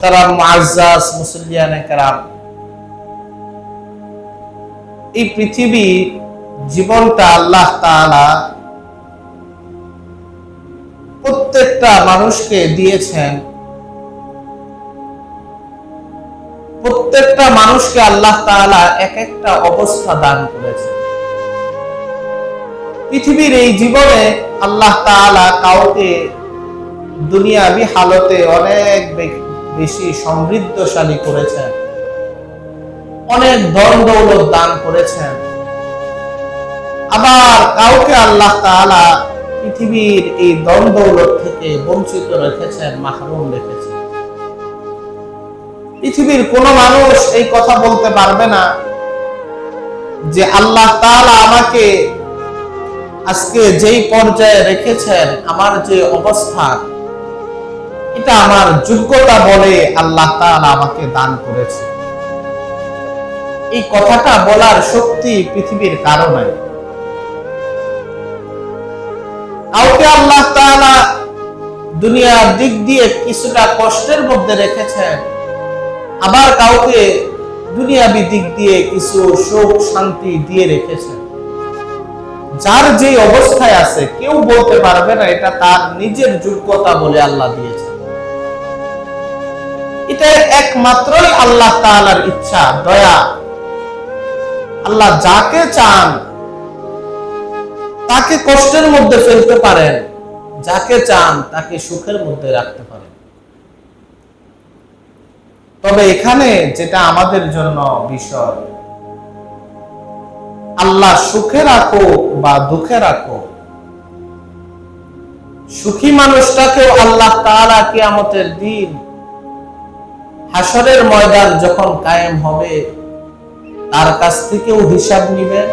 তারা মুআজ্জাজ মুসল্লিয়ানে কেরাম, এই পৃথিবী জীবনটা আল্লাহ তাআলা প্রত্যেকটা মানুষকে দিয়েছেন। প্রত্যেকটা মানুষকে আল্লাহ তাআলা এক একটা অবস্থা দান করেছেন। পৃথিবীর এই জীবনে আল্লাহ তাআলা কাউকে দুনিয়াবি হালতে অনেক বেশি সমৃদ্ধশালী করেছেন, অনেক ধন দৌলত দান করেছেন। আবার কাউকে আল্লাহ তাআলা পৃথিবীর এই ধন দৌলত থেকে বঞ্চিত রেখেছেন, মাহরুম রেখেছেন। পৃথিবীর কোন মানুষ এই কথা বলতে পারবে না যে আল্লাহ তাআলা আমাকে আজকে যেই পর্যায়ে রেখেছেন, আমার যে অবস্থা, এটা আমার যোগ্যতা বলে আল্লাহ তাআলা আমাকে দান করেছে। এই কথাটা বলার শক্তি পৃথিবীর কারো নাই। কাউকে আল্লাহ তাআলা দুনিয়ার দিক দিয়ে কিছুটা কষ্টের মধ্যে রেখেছেন, আবার কাউকে দুনিয়াবি দিক দিয়ে কিছু সুখ শান্তি দিয়ে রেখেছেন। যার যে অবস্থায় আছে কেউ বলতে পারবে না এটা তার নিজের যোগ্যতা বলে আল্লাহ দিয়েছে। এটা একমাত্রই আল্লাহ তাআলার ইচ্ছা, দয়া। আল্লাহ যাকে চান তাকে কষ্টের মধ্যে ফেলতে পারেন, যাকে চান তাকে সুখের মধ্যে রাখতে পারেন। তবে এখানে যেটা আমাদের জন্য বিষয়, আল্লাহ সুখে রাখো বা দুঃখে রাখো, সুখী মানুষটাকেও আল্লাহ তাআলা কিয়ামতের দিন হাসরের ময়দান যখন কায়েম হবে তার কাছ থেকেও হিসাব নিবেন।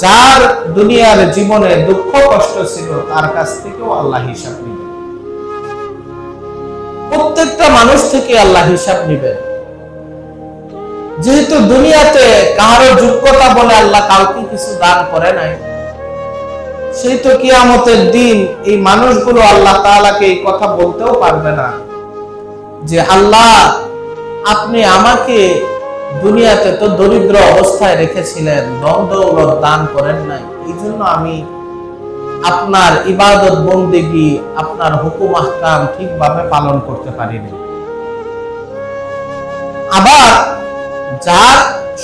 যার দুনিয়ার জীবনে দুঃখ কষ্ট ছিল তার কাছ থেকেও আল্লাহ হিসাব নিবেন। প্রত্যেকটা মানুষ থেকে আল্লাহ হিসাব নিবেন। যেহেতু দুনিয়াতে কারো যোগ্যতা বলে আল্লাহ কাউকে কিছু দান করে নাই, সেই তো কিয়ামতের দিন এই মানুষগুলো আল্লাহ তাআলাকে এই কথা বলতেও পারবে না যে আল্লাহ আপনি আমাকে দুনিয়াতে তো দরিদ্র অবস্থায় রেখেছিলেন, ধন দৌলত দান করেন নাই, এই জন্য আমি আপনার ইবাদত বন্দেগী, আপনার হুকুম আহকাম ঠিকভাবে পালন করতে পারিনি। আবার যার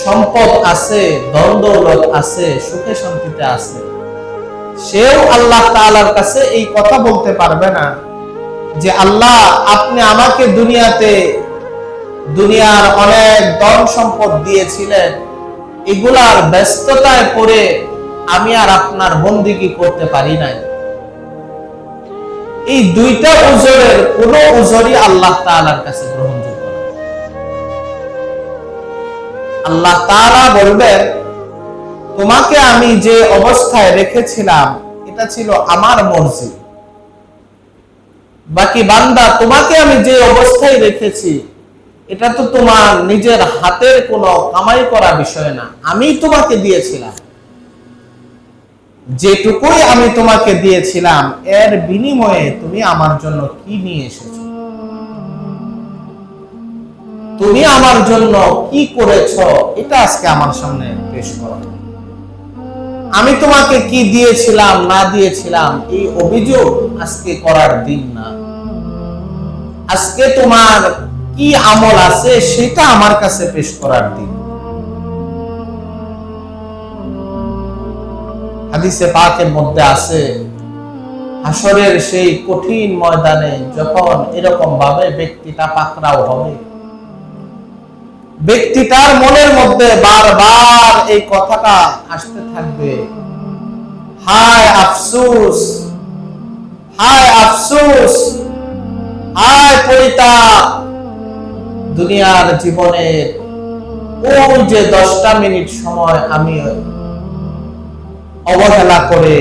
সম্পদ আছে, ধন দৌলত আছে, সুখে শান্তিতে আছে, সেও আল্লাহ তাআলার কাছে এই কথা বলতে পারবে না যে আল্লাহ আপনি আমাকে দুনিয়ার অনেক ধন সম্পদ দিয়েছিলেন, এগুলার ব্যস্ততায় পড়ে আমি আর আপনার বন্দেগী করতে পারি নাই। এই দুইটা উজরের কোন উজরই আল্লাহ তাআলার কাছে গ্রহণযোগ্য না। আল্লাহ তাআলা বলবেন তোমাকে আমি যে অবস্থায় রেখেছিলাম এটা ছিল আমার মর্জি, বাকি বান্দা তোমাকে আমি যে অবস্থায় রেখেছি এটা তো তোমার নিজের হাতের কোনো কামাই করা বিষয় না, আমি তোমাকে দিয়েছিলাম। যেটুকুই আমি তোমাকে দিয়েছিলাম এর বিনিময়ে তুমি আমার জন্য কি নিয়ে এসেছো, তুমি আমার জন্য কি করেছো, এটা আজকে আমার সামনে পেশ করো। আমি তোমাকে কি দিয়েছিলাম না দিয়েছিলাম এই অভিযোগ আজকে করার দিন না। আজকে তোমার কি আমল আছে সেটা আমার কাছে পেশ করার দিন। হাদিসে পাকের মধ্যে আছে হাসরের সেই কঠিন ময়দানে যখন এরকম ভাবে ব্যক্তিটা পাকড়াও হবে, ব্যক্তিটার মনের মধ্যে বারবার এই কথাটা আসতে থাকবে, হায় আফসোস, হায় আফসোস, হায় পরিতাপ। দুনিয়ার জীবনের ওই যে 10টা মিনিট সময় আমি অবহেলা করে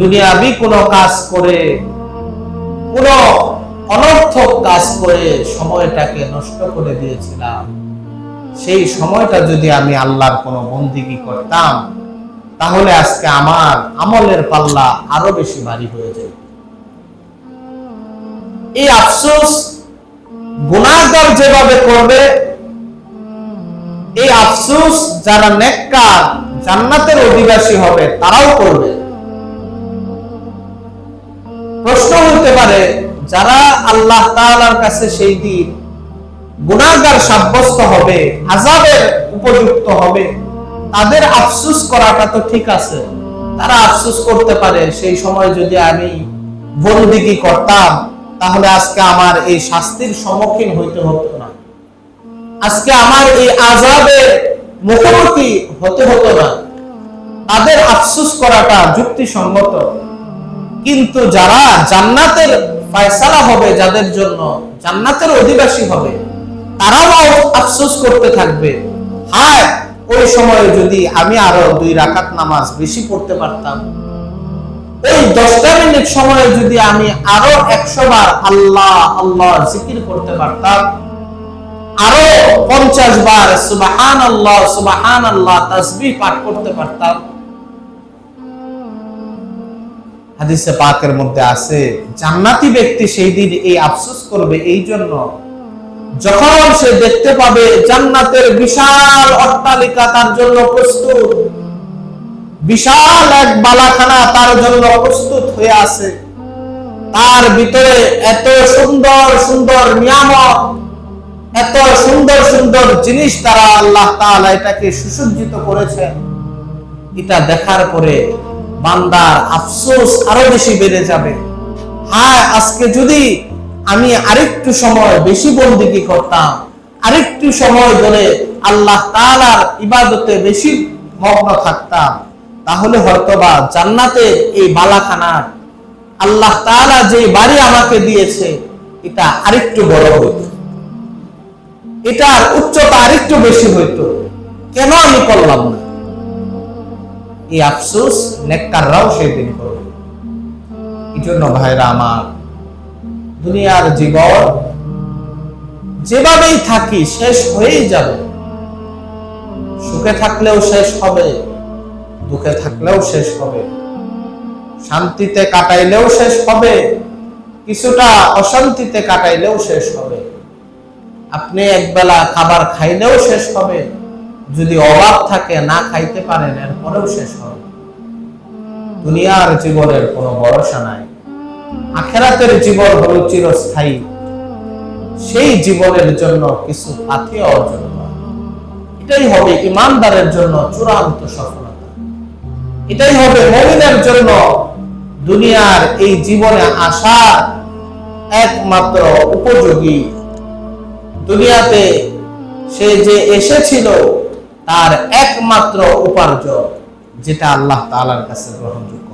দুনিয়াবি কোনো কাজ করে, কোনো অনর্থক কাজ করে সময়টাকে নষ্ট করে দিয়েছিলাম। সেই সময়টা যদি আমি আল্লাহর কোনো বন্দেগী করতাম তাহলে আজকে আমার আমলের পাল্লা আরো বেশি ভারী হয়ে যায়। এই আফসোস গুনাহগার যেভাবে করবে, এই আফসোস যারা নেককার জান্নাতের অধিবাসী হবে তারাও করবে। প্রশ্ন হতে পারে, যারা আল্লাহ তাআলার কাছে সেই দিন গুনাহগার সাব্যস্ত হবে, আযাবের উপযুক্ত হবে, তাদের আফসোস করাটা তো ঠিক আছে, তারা আফসোস করতে পারে সেই সময় যদি আমি বন্দিগি করতাম তাহলে আজকে আমার এই শাস্তির সম্মুখীন হইতে হতো না, আজকে আমার এই আযাবের মুখোমুখি হতে হতো না। তাদের আফসোস করাটা যুক্তিসঙ্গত। কিন্তু যারা জান্নাতের ফয়সালা হবে, যাদের জন্য জান্নাতের অধিবাসী হবে, তারাও আফসোস করতে থাকবে, হায় ওই সময় যদি আমি আরো 2 রাকাত নামাজ বেশি পড়তে পারতাম, ওই 10টা মিনিট সময়ে যদি আমি আরো 100 বার আল্লাহ আল্লাহ জিকির করতে পারতাম, আরো 50 বার সুবহানাল্লাহ সুবহানাল্লাহ তাসবিহ পাঠ করতে পারতাম। হাদিসে পাকের মধ্যে আছে, জান্নাতি ব্যক্তি সেই দিন এই আফসোস করবে এই জন্য, যখন সে দেখতে পাবে জান্নাতের বিশাল অট্টালিকা তার জন্য প্রস্তুত, বিশাল এক বালাখানা তার জন্য প্রস্তুত হয়ে আছে, তার ভিতরে এত সুন্দর সুন্দর নিয়ামত, এত সুন্দর সুন্দর জিনিস তারা আল্লাহ তাআলা এটাকে সুসজ্জিত করেছেন। এটা দেখার পরে বান্দার আফসোস আরো বেশি বেড়ে যাবে, হায় আজকে যদি আমি আরেকটু সময় বেশি বন্দেগী করতাম, আরেকটু সময় ধরে আল্লাহ তাআলার ইবাদতে বেশি মগ্ন থাকতাম, তাহলে হয়তোবা জান্নাতের এই বালাখানার আল্লাহ তাআলা যে বাড়ি আমাকে দিয়েছে এটা আরেকটু বড় হইতো, এটার উচ্চতা আরেকটু বেশি হইতো, কেন আমি করলাম না? এই আফসোস নেককাররাও সেদিন করবে। এই জন্য ভাইরা আমার, দুনিয়ার জীবন যেভাবেই থাকি শেষ হয়েই যাবে, সুখে থাকলেও শেষ হবে, দুঃখে থাকলেও শেষ হবে, শান্তিতে কাটাইলেও শেষ হবে, কিছুটা অশান্তিতে কাটাইলেও শেষ হবে, আপনি একবেলা খাবার খাইলেও শেষ হবে, যদি অভাব থাকে না খাইতে পারেন এরপরেও শেষ হবে। দুনিয়ার জীবনের কোনো ভরসা নাই, আখিরাতের জীবন হলো চিরস্থায়ী। সেই জীবনের জন্য কিছু পাথেয় অর্জন করা, এটাই হবে ঈমানদারের জন্য চূড়ান্ত সফলতা, এটাই হবে মুমিনের জন্য দুনিয়ার এই জীবনে আসার একমাত্র উপযোগী। দুনিয়াতে সে যে এসেছিল তার একমাত্র উপার্জন, যেটা আল্লাহ তাআলার কাছে গ্রহণযোগ্য।